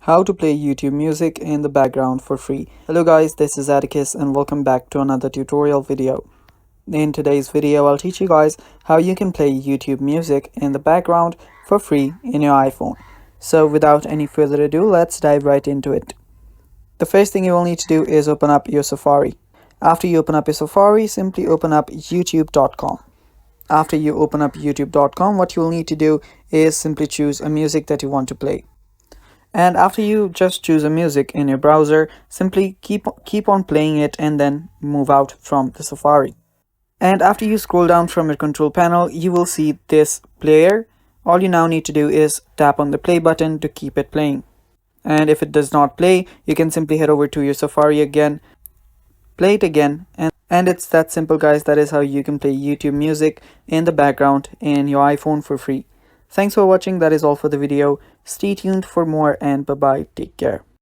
How to play YouTube music in the background for free. Hello guys, this is Atticus and welcome back to another tutorial video. In today's video, I'll teach you guys how you can play YouTube music in the background for free in your iPhone. So without any further ado, let's dive right into it. The first thing you will need to do is open up your Safari. After you open up your Safari, simply open up youtube.com. After you open up youtube.com, what you will need to do is simply choose a music that you want to play. And after you just choose a music in your browser, simply keep on playing it and then move out from the Safari. And after you scroll down from your control panel, you will see this player. All you now need to do is tap on the play button to keep it playing. And if it does not play, you can simply head over to your Safari again, play it again, and it's that simple guys. That is how you can play YouTube music in the background in your iPhone for free. Thanks for watching. That is all for the video. Stay tuned for more and bye bye. Take care.